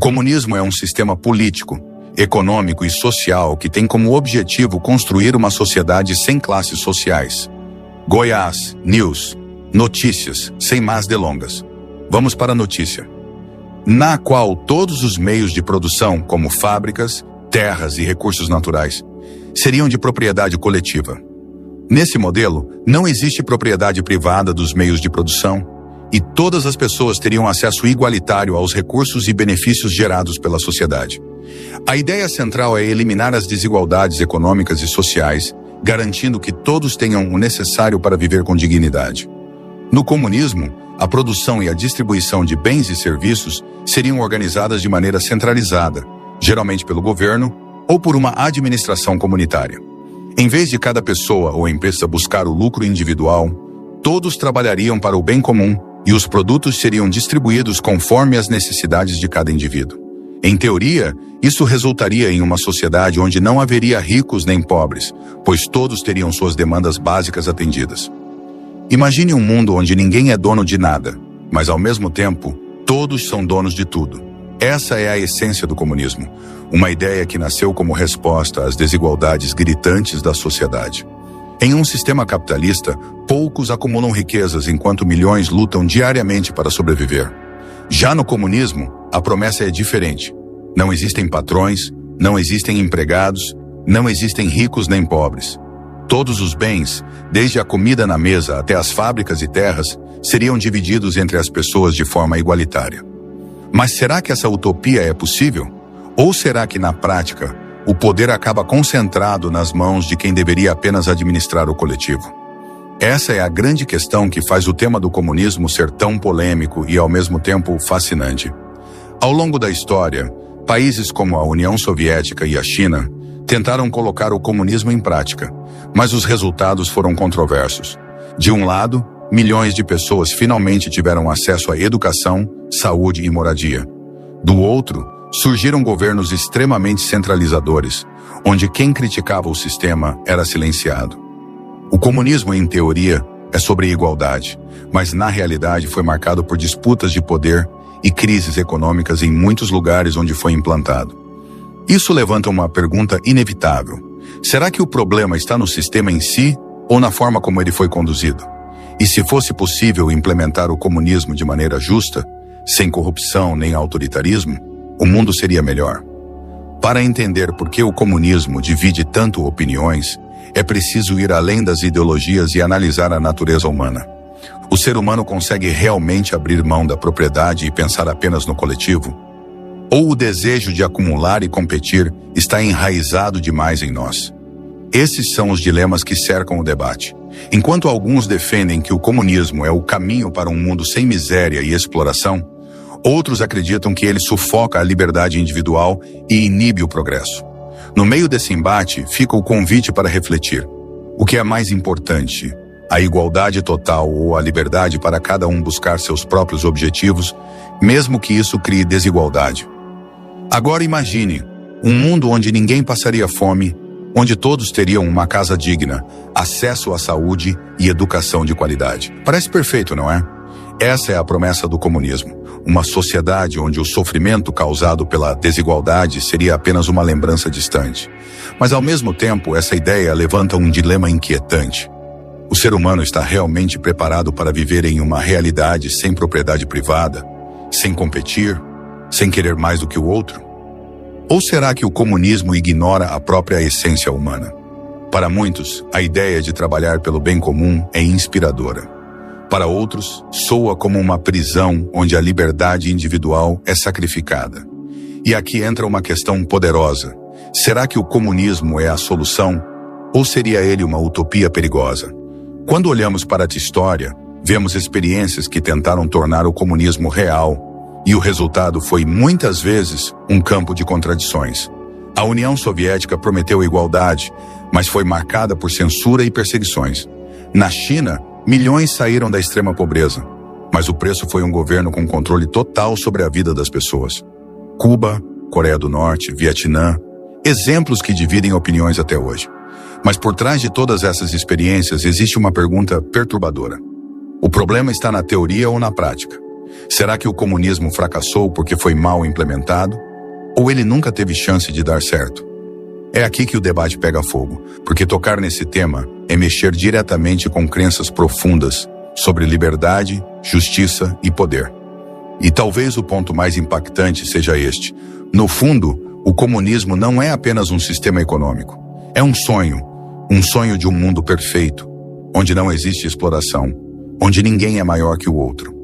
comunismo é um sistema político, econômico e social que tem como objetivo construir uma sociedade sem classes sociais. Goiás, News, notícias, sem mais delongas. Vamos para a notícia. Na qual todos os meios de produção, como fábricas, terras e recursos naturais, seriam de propriedade coletiva. Nesse modelo, não existe propriedade privada dos meios de produção e todas as pessoas teriam acesso igualitário aos recursos e benefícios gerados pela sociedade. A ideia central é eliminar as desigualdades econômicas e sociais, garantindo que todos tenham o necessário para viver com dignidade. No comunismo, a produção e a distribuição de bens e serviços seriam organizadas de maneira centralizada, geralmente pelo governo ou por uma administração comunitária. Em vez de cada pessoa ou empresa buscar o lucro individual, todos trabalhariam para o bem comum e os produtos seriam distribuídos conforme as necessidades de cada indivíduo. Em teoria, isso resultaria em uma sociedade onde não haveria ricos nem pobres, pois todos teriam suas demandas básicas atendidas. Imagine um mundo onde ninguém é dono de nada, mas ao mesmo tempo, todos são donos de tudo. Essa é a essência do comunismo, uma ideia que nasceu como resposta às desigualdades gritantes da sociedade. Em um sistema capitalista, poucos acumulam riquezas enquanto milhões lutam diariamente para sobreviver. Já no comunismo, a promessa é diferente. Não existem patrões, não existem empregados, não existem ricos nem pobres. Todos os bens, desde a comida na mesa até as fábricas e terras, seriam divididos entre as pessoas de forma igualitária. Mas será que essa utopia é possível? Ou será que, na prática, o poder acaba concentrado nas mãos de quem deveria apenas administrar o coletivo? Essa é a grande questão que faz o tema do comunismo ser tão polêmico e, ao mesmo tempo, fascinante. Ao longo da história, países como a União Soviética e a China tentaram colocar o comunismo em prática, mas os resultados foram controversos. De um lado, milhões de pessoas finalmente tiveram acesso à educação, saúde e moradia. Do outro, surgiram governos extremamente centralizadores, onde quem criticava o sistema era silenciado. O comunismo, em teoria, é sobre igualdade, mas na realidade foi marcado por disputas de poder e crises econômicas em muitos lugares onde foi implantado. Isso levanta uma pergunta inevitável. Será que o problema está no sistema em si ou na forma como ele foi conduzido? E se fosse possível implementar o comunismo de maneira justa, sem corrupção nem autoritarismo, o mundo seria melhor. Para entender por que o comunismo divide tanto opiniões, é preciso ir além das ideologias e analisar a natureza humana. O ser humano consegue realmente abrir mão da propriedade e pensar apenas no coletivo? Ou o desejo de acumular e competir está enraizado demais em nós? Esses são os dilemas que cercam o debate. Enquanto alguns defendem que o comunismo é o caminho para um mundo sem miséria e exploração, outros acreditam que ele sufoca a liberdade individual e inibe o progresso. No meio desse embate, fica o convite para refletir. O que é mais importante? A igualdade total ou a liberdade para cada um buscar seus próprios objetivos, mesmo que isso crie desigualdade? Agora imagine um mundo onde ninguém passaria fome, onde todos teriam uma casa digna, acesso à saúde e educação de qualidade. Parece perfeito, não é? Essa é a promessa do comunismo. Uma sociedade onde o sofrimento causado pela desigualdade seria apenas uma lembrança distante. Mas, ao mesmo tempo, essa ideia levanta um dilema inquietante. O ser humano está realmente preparado para viver em uma realidade sem propriedade privada, sem competir, sem querer mais do que o outro? Ou será que o comunismo ignora a própria essência humana? Para muitos, a ideia de trabalhar pelo bem comum é inspiradora. Para outros, soa como uma prisão onde a liberdade individual é sacrificada. E aqui entra uma questão poderosa. Será que o comunismo é a solução? Ou seria ele uma utopia perigosa? Quando olhamos para a história, vemos experiências que tentaram tornar o comunismo real, e o resultado foi, muitas vezes, um campo de contradições. A União Soviética prometeu igualdade, mas foi marcada por censura e perseguições. Na China, milhões saíram da extrema pobreza, mas o preço foi um governo com controle total sobre a vida das pessoas. Cuba, Coreia do Norte, Vietnã, exemplos que dividem opiniões até hoje. Mas por trás de todas essas experiências existe uma pergunta perturbadora. O problema está na teoria ou na prática? Será que o comunismo fracassou porque foi mal implementado? Ou ele nunca teve chance de dar certo? É aqui que o debate pega fogo, porque tocar nesse tema é mexer diretamente com crenças profundas sobre liberdade, justiça e poder. E talvez o ponto mais impactante seja este. No fundo, o comunismo não é apenas um sistema econômico. É um sonho de um mundo perfeito, onde não existe exploração, onde ninguém é maior que o outro.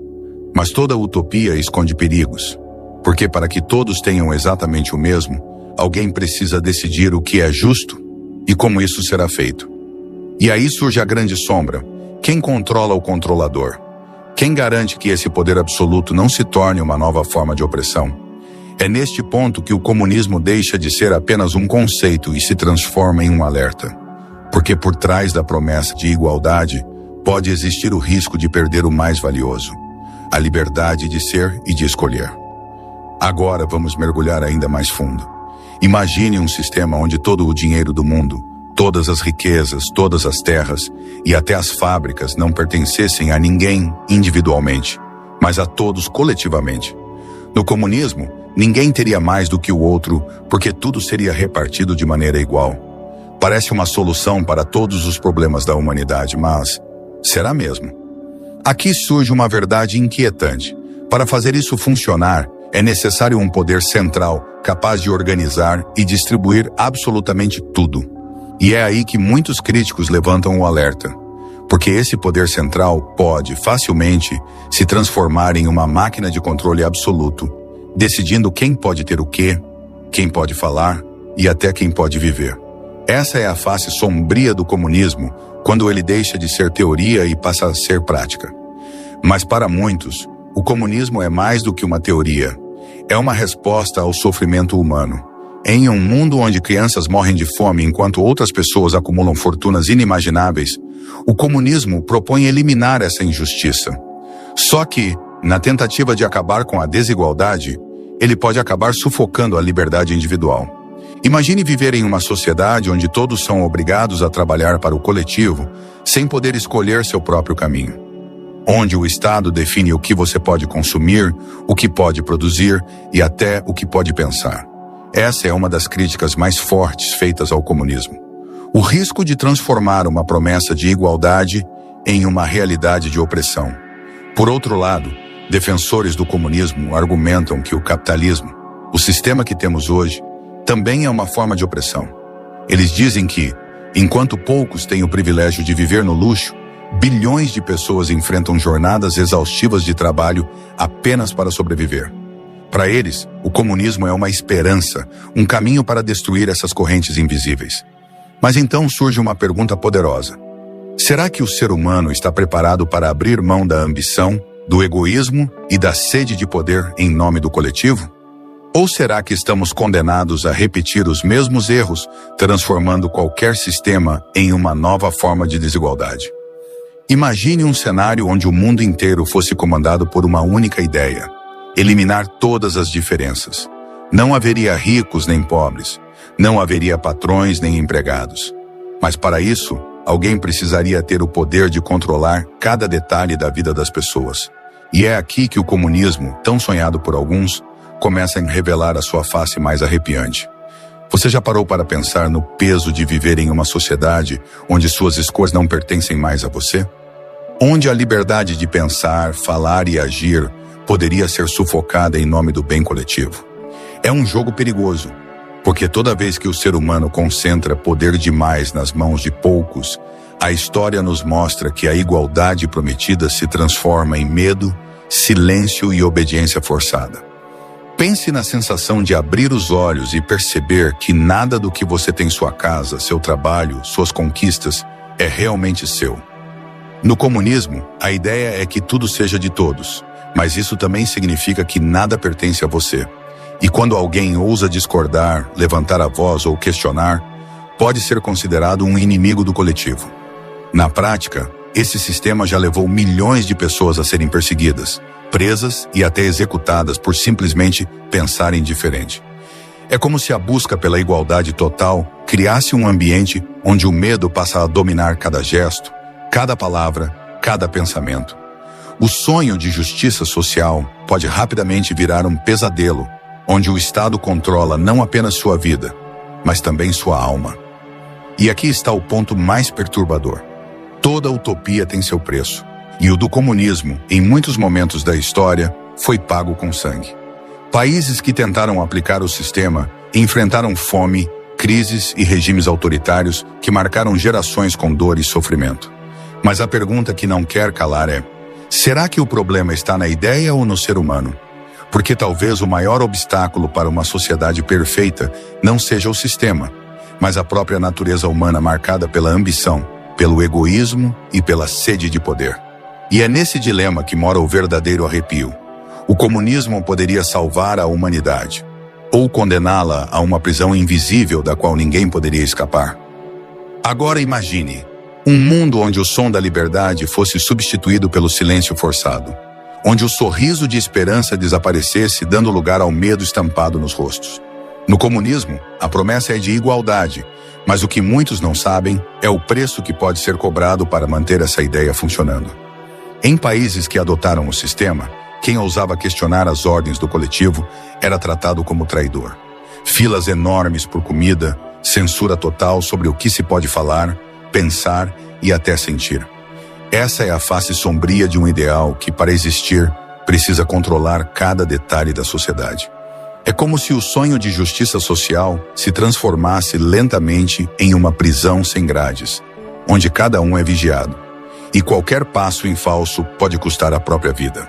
Mas toda utopia esconde perigos, porque para que todos tenham exatamente o mesmo, alguém precisa decidir o que é justo e como isso será feito. E aí surge a grande sombra. Quem controla o controlador? Quem garante que esse poder absoluto não se torne uma nova forma de opressão? É neste ponto que o comunismo deixa de ser apenas um conceito e se transforma em um alerta. Porque por trás da promessa de igualdade, pode existir o risco de perder o mais valioso, a liberdade de ser e de escolher. Agora vamos mergulhar ainda mais fundo. Imagine um sistema onde todo o dinheiro do mundo, todas as riquezas, todas as terras e até as fábricas não pertencessem a ninguém individualmente, mas a todos coletivamente. No comunismo, ninguém teria mais do que o outro, porque tudo seria repartido de maneira igual. Parece uma solução para todos os problemas da humanidade, mas será mesmo? Aqui surge uma verdade inquietante. Para fazer isso funcionar, é necessário um poder central, capaz de organizar e distribuir absolutamente tudo. E é aí que muitos críticos levantam o alerta, porque esse poder central pode, facilmente, se transformar em uma máquina de controle absoluto, decidindo quem pode ter o quê, quem pode falar e até quem pode viver. Essa é a face sombria do comunismo, quando ele deixa de ser teoria e passa a ser prática. Mas para muitos, o comunismo é mais do que uma teoria. É uma resposta ao sofrimento humano. Em um mundo onde crianças morrem de fome enquanto outras pessoas acumulam fortunas inimagináveis, o comunismo propõe eliminar essa injustiça. Só que, na tentativa de acabar com a desigualdade, ele pode acabar sufocando a liberdade individual. Imagine viver em uma sociedade onde todos são obrigados a trabalhar para o coletivo, sem poder escolher seu próprio caminho. Onde o Estado define o que você pode consumir, o que pode produzir e até o que pode pensar. Essa é uma das críticas mais fortes feitas ao comunismo. O risco de transformar uma promessa de igualdade em uma realidade de opressão. Por outro lado, defensores do comunismo argumentam que o capitalismo, o sistema que temos hoje, também é uma forma de opressão. Eles dizem que, enquanto poucos têm o privilégio de viver no luxo, bilhões de pessoas enfrentam jornadas exaustivas de trabalho apenas para sobreviver. Para eles, o comunismo é uma esperança, um caminho para destruir essas correntes invisíveis. Mas então surge uma pergunta poderosa. Será que o ser humano está preparado para abrir mão da ambição, do egoísmo e da sede de poder em nome do coletivo? Ou será que estamos condenados a repetir os mesmos erros, transformando qualquer sistema em uma nova forma de desigualdade? Imagine um cenário onde o mundo inteiro fosse comandado por uma única ideia: eliminar todas as diferenças. Não haveria ricos nem pobres, não haveria patrões nem empregados. Mas para isso, alguém precisaria ter o poder de controlar cada detalhe da vida das pessoas. E é aqui que o comunismo, tão sonhado por alguns, começa a revelar a sua face mais arrepiante. Você já parou para pensar no peso de viver em uma sociedade onde suas escolhas não pertencem mais a você? Onde a liberdade de pensar, falar e agir poderia ser sufocada em nome do bem coletivo. É um jogo perigoso, porque toda vez que o ser humano concentra poder demais nas mãos de poucos, a história nos mostra que a igualdade prometida se transforma em medo, silêncio e obediência forçada. Pense na sensação de abrir os olhos e perceber que nada do que você tem em sua casa, seu trabalho, suas conquistas, é realmente seu. No comunismo, a ideia é que tudo seja de todos, mas isso também significa que nada pertence a você. E quando alguém ousa discordar, levantar a voz ou questionar, pode ser considerado um inimigo do coletivo. Na prática, esse sistema já levou milhões de pessoas a serem perseguidas, presas e até executadas por simplesmente pensarem diferente. É como se a busca pela igualdade total criasse um ambiente onde o medo passa a dominar cada gesto, cada palavra, cada pensamento. O sonho de justiça social pode rapidamente virar um pesadelo, onde o Estado controla não apenas sua vida, mas também sua alma. E aqui está o ponto mais perturbador. Toda utopia tem seu preço, e o do comunismo, em muitos momentos da história, foi pago com sangue. Países que tentaram aplicar o sistema enfrentaram fome, crises e regimes autoritários que marcaram gerações com dor e sofrimento. Mas a pergunta que não quer calar é: será que o problema está na ideia ou no ser humano? Porque talvez o maior obstáculo para uma sociedade perfeita não seja o sistema, mas a própria natureza humana marcada pela ambição, pelo egoísmo e pela sede de poder. E é nesse dilema que mora o verdadeiro arrepio. O comunismo poderia salvar a humanidade, ou condená-la a uma prisão invisível da qual ninguém poderia escapar. Agora imagine um mundo onde o som da liberdade fosse substituído pelo silêncio forçado, onde o sorriso de esperança desaparecesse, dando lugar ao medo estampado nos rostos. No comunismo, a promessa é de igualdade, mas o que muitos não sabem é o preço que pode ser cobrado para manter essa ideia funcionando. Em países que adotaram o sistema, quem ousava questionar as ordens do coletivo era tratado como traidor. Filas enormes por comida, censura total sobre o que se pode falar, pensar e até sentir. Essa é a face sombria de um ideal que, para existir, precisa controlar cada detalhe da sociedade. É como se o sonho de justiça social se transformasse lentamente em uma prisão sem grades, onde cada um é vigiado, e qualquer passo em falso pode custar a própria vida.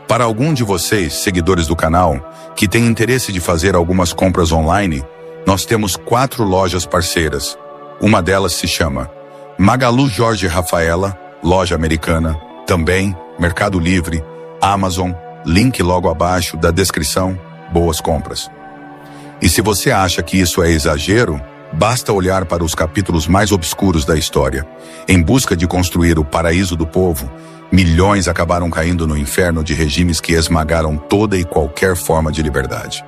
Para algum de vocês, seguidores do canal, que tem interesse de fazer algumas compras online, nós temos 4 lojas parceiras. Uma delas se chama Magalu Jorge Rafaela, loja americana, também Mercado Livre, Amazon, link logo abaixo da descrição, boas compras. E se você acha que isso é exagero, basta olhar para os capítulos mais obscuros da história. Em busca de construir o paraíso do povo, milhões acabaram caindo no inferno de regimes que esmagaram toda e qualquer forma de liberdade.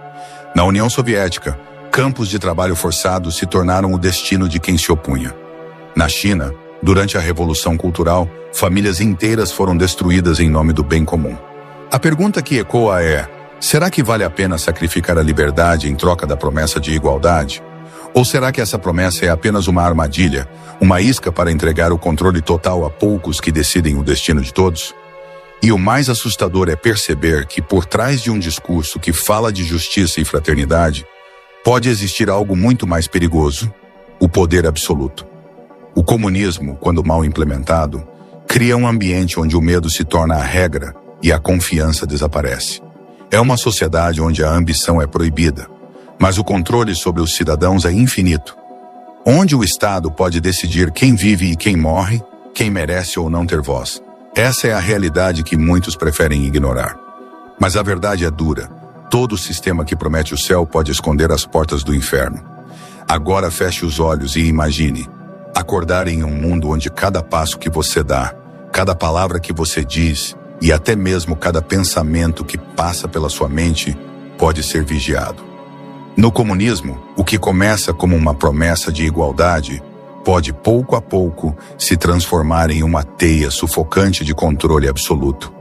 Na União Soviética, campos de trabalho forçado se tornaram o destino de quem se opunha. Na China, durante a Revolução Cultural, famílias inteiras foram destruídas em nome do bem comum. A pergunta que ecoa é: será que vale a pena sacrificar a liberdade em troca da promessa de igualdade? Ou será que essa promessa é apenas uma armadilha, uma isca para entregar o controle total a poucos que decidem o destino de todos? E o mais assustador é perceber que por trás de um discurso que fala de justiça e fraternidade, pode existir algo muito mais perigoso: o poder absoluto. O comunismo, quando mal implementado, cria um ambiente onde o medo se torna a regra e a confiança desaparece. É uma sociedade onde a ambição é proibida, mas o controle sobre os cidadãos é infinito. Onde o Estado pode decidir quem vive e quem morre, quem merece ou não ter voz. Essa é a realidade que muitos preferem ignorar. Mas a verdade é dura. Todo sistema que promete o céu pode esconder as portas do inferno. Agora feche os olhos e imagine acordar em um mundo onde cada passo que você dá, cada palavra que você diz e até mesmo cada pensamento que passa pela sua mente pode ser vigiado. No comunismo, o que começa como uma promessa de igualdade pode, pouco a pouco, se transformar em uma teia sufocante de controle absoluto.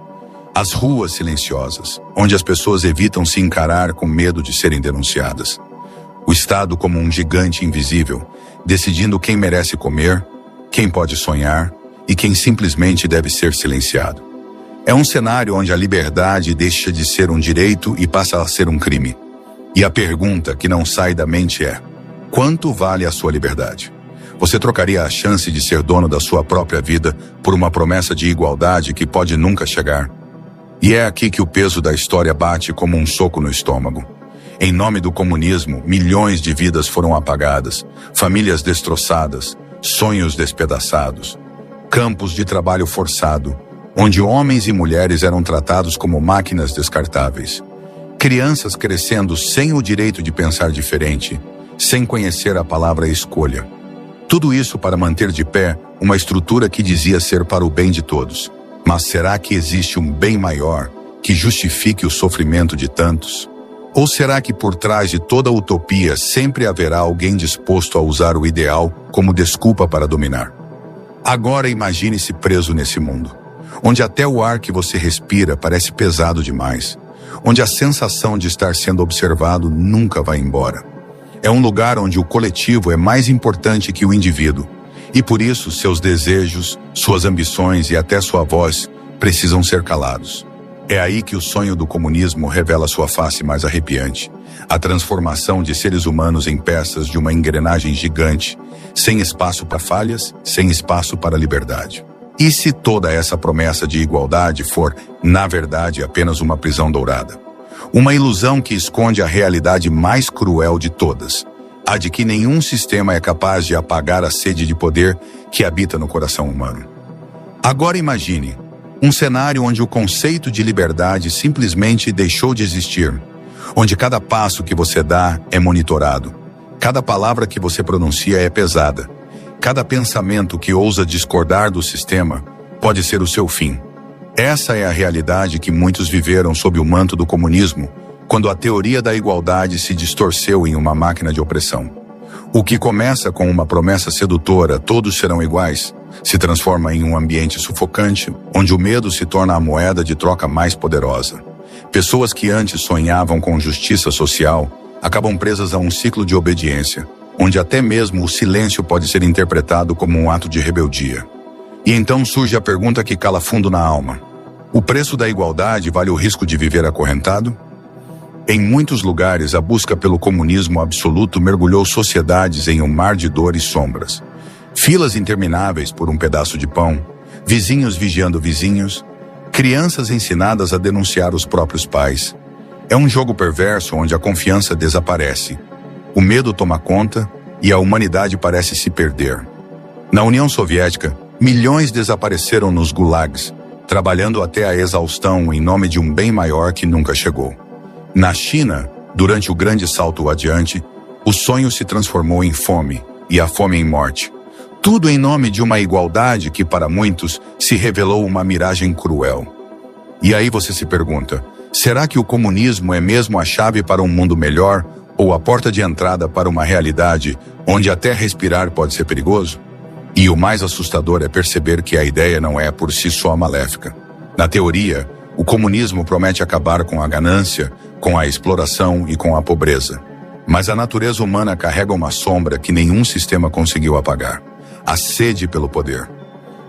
As ruas silenciosas, onde as pessoas evitam se encarar com medo de serem denunciadas. O Estado como um gigante invisível, decidindo quem merece comer, quem pode sonhar e quem simplesmente deve ser silenciado. É um cenário onde a liberdade deixa de ser um direito e passa a ser um crime. E a pergunta que não sai da mente é: quanto vale a sua liberdade? Você trocaria a chance de ser dono da sua própria vida por uma promessa de igualdade que pode nunca chegar? E é aqui que o peso da história bate como um soco no estômago. Em nome do comunismo, milhões de vidas foram apagadas, famílias destroçadas, sonhos despedaçados, campos de trabalho forçado, onde homens e mulheres eram tratados como máquinas descartáveis. Crianças crescendo sem o direito de pensar diferente, sem conhecer a palavra escolha. Tudo isso para manter de pé uma estrutura que dizia ser para o bem de todos. Mas será que existe um bem maior que justifique o sofrimento de tantos? Ou será que por trás de toda utopia sempre haverá alguém disposto a usar o ideal como desculpa para dominar? Agora imagine-se preso nesse mundo. onde até o ar que você respira parece pesado demais, onde a sensação de estar sendo observado nunca vai embora. É um lugar onde o coletivo é mais importante que o indivíduo, e por isso seus desejos, suas ambições e até sua voz precisam ser calados. É aí que o sonho do comunismo revela sua face mais arrepiante, a transformação de seres humanos em peças de uma engrenagem gigante, sem espaço para falhas, sem espaço para liberdade. E se toda essa promessa de igualdade for, na verdade, apenas uma prisão dourada? Uma ilusão que esconde a realidade mais cruel de todas, a de que nenhum sistema é capaz de apagar a sede de poder que habita no coração humano. Agora imagine um cenário onde o conceito de liberdade simplesmente deixou de existir, onde cada passo que você dá é monitorado, cada palavra que você pronuncia é pesada, cada pensamento que ousa discordar do sistema pode ser o seu fim. Essa é a realidade que muitos viveram sob o manto do comunismo, quando a teoria da igualdade se distorceu em uma máquina de opressão. O que começa com uma promessa sedutora, todos serão iguais, se transforma em um ambiente sufocante, onde o medo se torna a moeda de troca mais poderosa. Pessoas que antes sonhavam com justiça social acabam presas a um ciclo de obediência, onde até mesmo o silêncio pode ser interpretado como um ato de rebeldia. E então surge a pergunta que cala fundo na alma: o preço da igualdade vale o risco de viver acorrentado? Em muitos lugares, a busca pelo comunismo absoluto mergulhou sociedades em um mar de dor e sombras. Filas intermináveis por um pedaço de pão, vizinhos vigiando vizinhos, crianças ensinadas a denunciar os próprios pais. É um jogo perverso onde a confiança desaparece, o medo toma conta e a humanidade parece se perder. Na União Soviética, milhões desapareceram nos gulags, trabalhando até a exaustão em nome de um bem maior que nunca chegou. Na China, durante o grande salto adiante, o sonho se transformou em fome e a fome em morte. Tudo em nome de uma igualdade que, para muitos, se revelou uma miragem cruel. E aí você se pergunta, será que o comunismo é mesmo a chave para um mundo melhor ou a porta de entrada para uma realidade onde até respirar pode ser perigoso? E o mais assustador é perceber que a ideia não é por si só maléfica. Na teoria, o comunismo promete acabar com a ganância, com a exploração e com a pobreza. Mas a natureza humana carrega uma sombra que nenhum sistema conseguiu apagar: a sede pelo poder.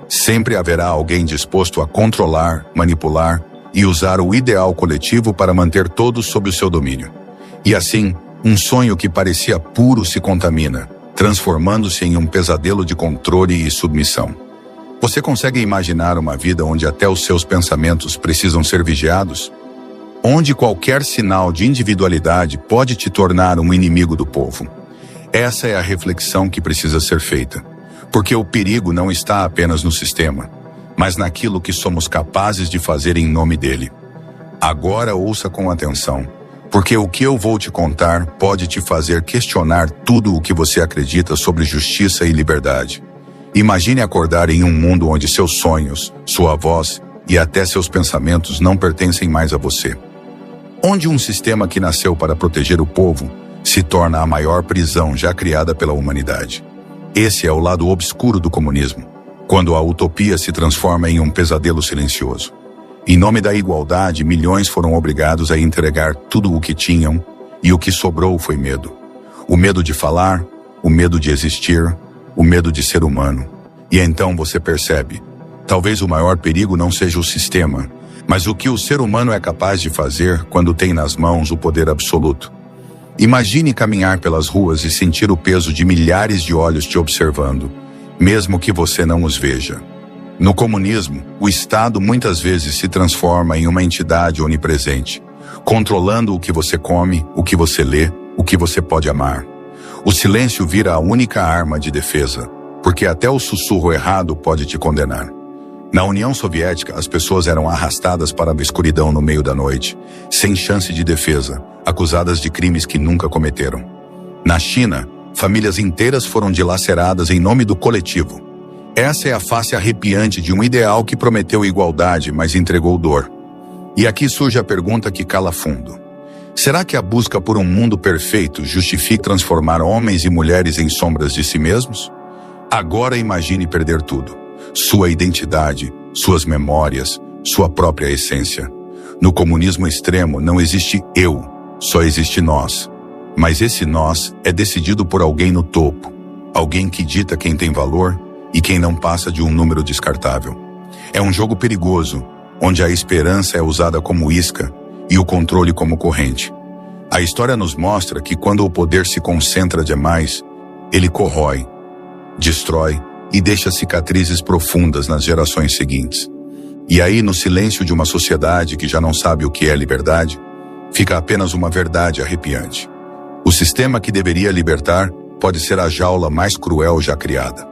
Sempre haverá alguém disposto a controlar, manipular e usar o ideal coletivo para manter todos sob o seu domínio. E assim, um sonho que parecia puro se contamina, transformando-se em um pesadelo de controle e submissão. Você consegue imaginar uma vida onde até os seus pensamentos precisam ser vigiados? Onde qualquer sinal de individualidade pode te tornar um inimigo do povo? Essa é a reflexão que precisa ser feita, porque o perigo não está apenas no sistema, mas naquilo que somos capazes de fazer em nome dele. Agora ouça com atenção, porque o que eu vou te contar pode te fazer questionar tudo o que você acredita sobre justiça e liberdade. Imagine acordar em um mundo onde seus sonhos, sua voz e até seus pensamentos não pertencem mais a você. Onde um sistema que nasceu para proteger o povo se torna a maior prisão já criada pela humanidade. Esse é o lado obscuro do comunismo, quando a utopia se transforma em um pesadelo silencioso. Em nome da igualdade, milhões foram obrigados a entregar tudo o que tinham, e o que sobrou foi medo. O medo de falar, o medo de existir, o medo de ser humano. E então você percebe, talvez o maior perigo não seja o sistema, mas o que o ser humano é capaz de fazer quando tem nas mãos o poder absoluto. Imagine caminhar pelas ruas e sentir o peso de milhares de olhos te observando, mesmo que você não os veja. No comunismo, o Estado muitas vezes se transforma em uma entidade onipresente, controlando o que você come, o que você lê, o que você pode amar. O silêncio vira a única arma de defesa, porque até o sussurro errado pode te condenar. Na União Soviética, as pessoas eram arrastadas para a escuridão no meio da noite, sem chance de defesa, acusadas de crimes que nunca cometeram. Na China, famílias inteiras foram dilaceradas em nome do coletivo. Essa é a face arrepiante de um ideal que prometeu igualdade, mas entregou dor. E aqui surge a pergunta que cala fundo. Será que a busca por um mundo perfeito justifica transformar homens e mulheres em sombras de si mesmos? Agora imagine perder tudo: sua identidade, suas memórias, sua própria essência. No comunismo extremo não existe eu, só existe nós. Mas esse nós é decidido por alguém no topo, alguém que dita quem tem valor e quem não passa de um número descartável. É um jogo perigoso, onde a esperança é usada como isca e o controle como corrente. A história nos mostra que quando o poder se concentra demais, ele corrói, destrói e deixa cicatrizes profundas nas gerações seguintes. E aí, no silêncio de uma sociedade que já não sabe o que é liberdade, fica apenas uma verdade arrepiante. O sistema que deveria libertar pode ser a jaula mais cruel já criada.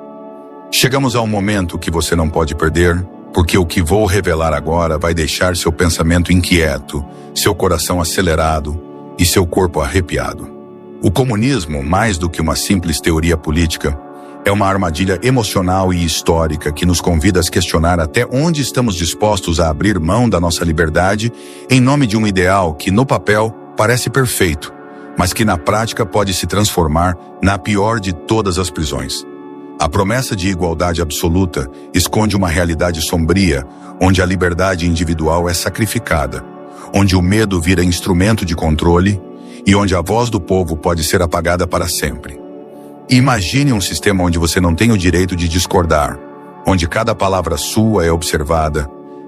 Chegamos a um momento que você não pode perder, porque o que vou revelar agora vai deixar seu pensamento inquieto, seu coração acelerado e seu corpo arrepiado. O comunismo, mais do que uma simples teoria política, é uma armadilha emocional e histórica que nos convida a questionar até onde estamos dispostos a abrir mão da nossa liberdade em nome de um ideal que, no papel, parece perfeito, mas que na prática pode se transformar na pior de todas as prisões. A promessa de igualdade absoluta esconde uma realidade sombria, onde a liberdade individual é sacrificada, onde o medo vira instrumento de controle e onde a voz do povo pode ser apagada para sempre. Imagine um sistema onde você não tem o direito de discordar, onde cada palavra sua é observada,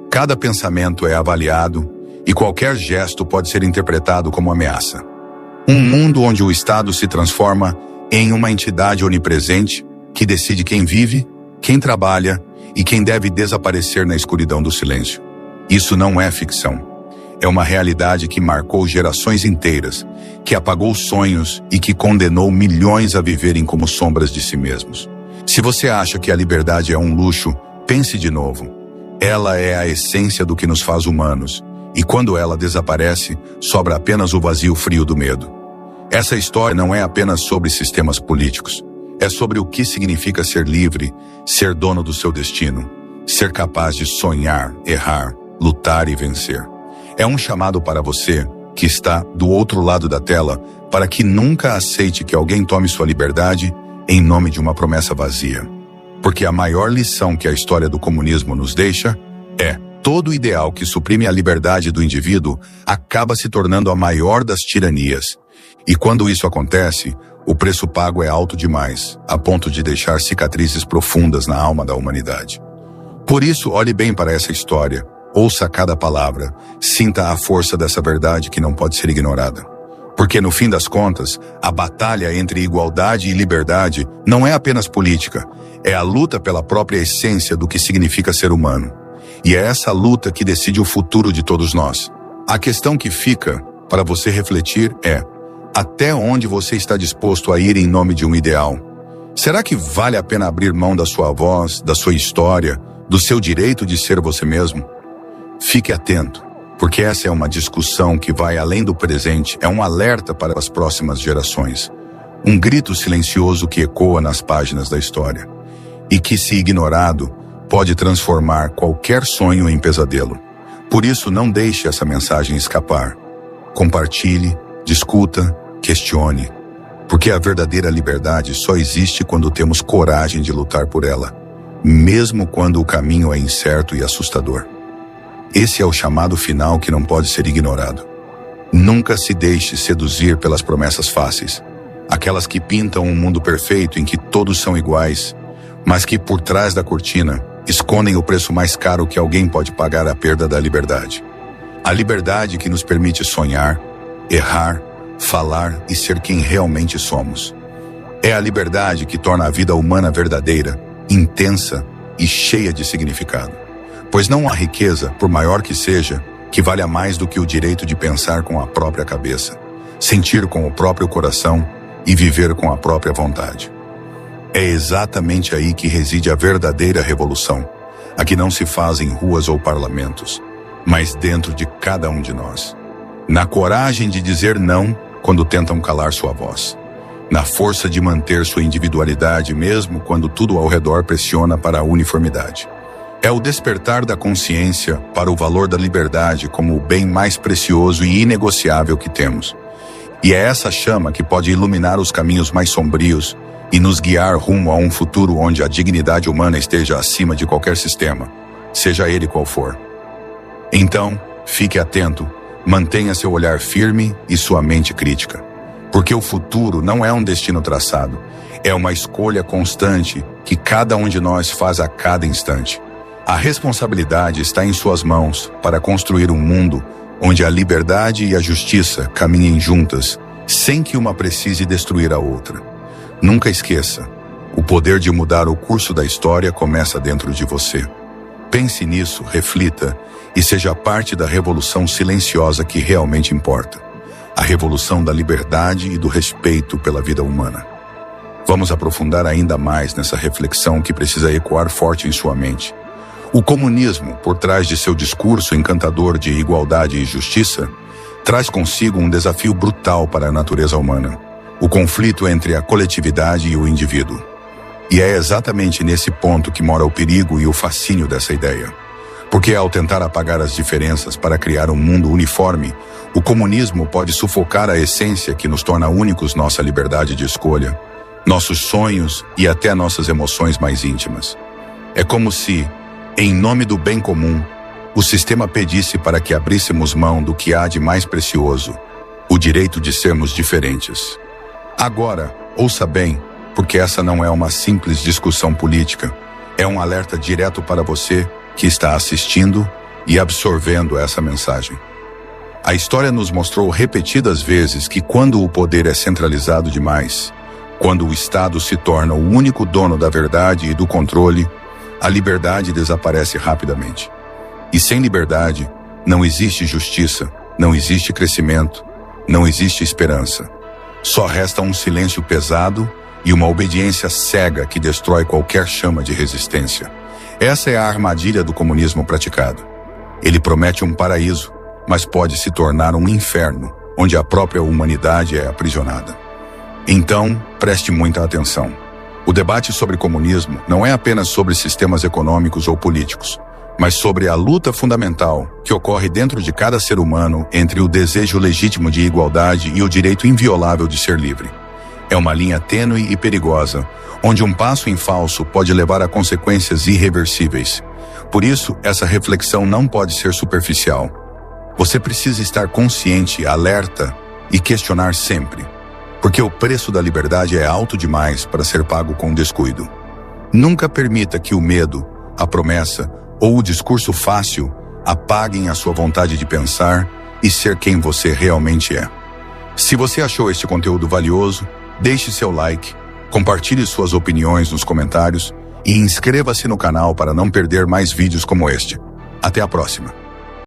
cada pensamento é avaliado e qualquer gesto pode ser interpretado como ameaça. Um mundo onde o Estado se transforma em uma entidade onipresente que decide quem vive, quem trabalha e quem deve desaparecer na escuridão do silêncio. Isso não é ficção. É uma realidade que marcou gerações inteiras, que apagou sonhos e que condenou milhões a viverem como sombras de si mesmos. Se você acha que a liberdade é um luxo, pense de novo. Ela é a essência do que nos faz humanos, e quando ela desaparece, sobra apenas o vazio frio do medo. Essa história não é apenas sobre sistemas políticos. É sobre o que significa ser livre, ser dono do seu destino, ser capaz de sonhar, errar, lutar e vencer. É um chamado para você, que está do outro lado da tela, para que nunca aceite que alguém tome sua liberdade em nome de uma promessa vazia. Porque a maior lição que a história do comunismo nos deixa é: todo ideal que suprime a liberdade do indivíduo acaba se tornando a maior das tiranias. E quando isso acontece, o preço pago é alto demais, a ponto de deixar cicatrizes profundas na alma da humanidade. Por isso, olhe bem para essa história, ouça cada palavra, sinta a força dessa verdade que não pode ser ignorada. Porque, no fim das contas, a batalha entre igualdade e liberdade não é apenas política, é a luta pela própria essência do que significa ser humano. E é essa luta que decide o futuro de todos nós. A questão que fica para você refletir é: até onde você está disposto a ir em nome de um ideal? Será que vale a pena abrir mão da sua voz, da sua história, do seu direito de ser você mesmo? Fique atento, porque essa é uma discussão que vai além do presente, é um alerta para as próximas gerações. Um grito silencioso que ecoa nas páginas da história. E que, se ignorado, pode transformar qualquer sonho em pesadelo. Por isso, não deixe essa mensagem escapar. Compartilhe, discuta, questione. Porque a verdadeira liberdade só existe quando temos coragem de lutar por ela, mesmo quando o caminho é incerto e assustador. Esse é o chamado final que não pode ser ignorado. Nunca se deixe seduzir pelas promessas fáceis, aquelas que pintam um mundo perfeito em que todos são iguais, mas que por trás da cortina escondem o preço mais caro que alguém pode pagar: a perda da liberdade. A liberdade que nos permite sonhar, errar, falar e ser quem realmente somos. É a liberdade que torna a vida humana verdadeira, intensa e cheia de significado. Pois não há riqueza, por maior que seja, que valha mais do que o direito de pensar com a própria cabeça, sentir com o próprio coração e viver com a própria vontade. É exatamente aí que reside a verdadeira revolução, a que não se faz em ruas ou parlamentos, mas dentro de cada um de nós. Na coragem de dizer não quando tentam calar sua voz. Na força de manter sua individualidade mesmo quando tudo ao redor pressiona para a uniformidade. É o despertar da consciência para o valor da liberdade como o bem mais precioso e inegociável que temos. E é essa chama que pode iluminar os caminhos mais sombrios e nos guiar rumo a um futuro onde a dignidade humana esteja acima de qualquer sistema, seja ele qual for. Então, fique atento, mantenha seu olhar firme e sua mente crítica. Porque o futuro não é um destino traçado, é uma escolha constante que cada um de nós faz a cada instante. A responsabilidade está em suas mãos para construir um mundo onde a liberdade e a justiça caminhem juntas, sem que uma precise destruir a outra. Nunca esqueça, o poder de mudar o curso da história começa dentro de você. Pense nisso, reflita e seja parte da revolução silenciosa que realmente importa. A revolução da liberdade e do respeito pela vida humana. Vamos aprofundar ainda mais nessa reflexão que precisa ecoar forte em sua mente. O comunismo, por trás de seu discurso encantador de igualdade e justiça, traz consigo um desafio brutal para a natureza humana. O conflito entre a coletividade e o indivíduo. E é exatamente nesse ponto que mora o perigo e o fascínio dessa ideia. Porque ao tentar apagar as diferenças para criar um mundo uniforme, o comunismo pode sufocar a essência que nos torna únicos, nossa liberdade de escolha, nossos sonhos e até nossas emoções mais íntimas. É como se, em nome do bem comum, o sistema pedisse para que abríssemos mão do que há de mais precioso, o direito de sermos diferentes. Agora, ouça bem, porque essa não é uma simples discussão política, é um alerta direto para você que está assistindo e absorvendo essa mensagem. A história nos mostrou repetidas vezes que quando o poder é centralizado demais, quando o Estado se torna o único dono da verdade e do controle, a liberdade desaparece rapidamente. E sem liberdade, não existe justiça, não existe crescimento, não existe esperança. Só resta um silêncio pesado e uma obediência cega que destrói qualquer chama de resistência. Essa é a armadilha do comunismo praticado. Ele promete um paraíso, mas pode se tornar um inferno, onde a própria humanidade é aprisionada. Então, preste muita atenção. O debate sobre comunismo não é apenas sobre sistemas econômicos ou políticos, mas sobre a luta fundamental que ocorre dentro de cada ser humano entre o desejo legítimo de igualdade e o direito inviolável de ser livre. É uma linha tênue e perigosa, onde um passo em falso pode levar a consequências irreversíveis. Por isso, essa reflexão não pode ser superficial. Você precisa estar consciente, alerta e questionar sempre, porque o preço da liberdade é alto demais para ser pago com descuido. Nunca permita que o medo, a promessa ou o discurso fácil apaguem a sua vontade de pensar e ser quem você realmente é. Se você achou este conteúdo valioso, deixe seu like, compartilhe suas opiniões nos comentários e inscreva-se no canal para não perder mais vídeos como este. Até a próxima!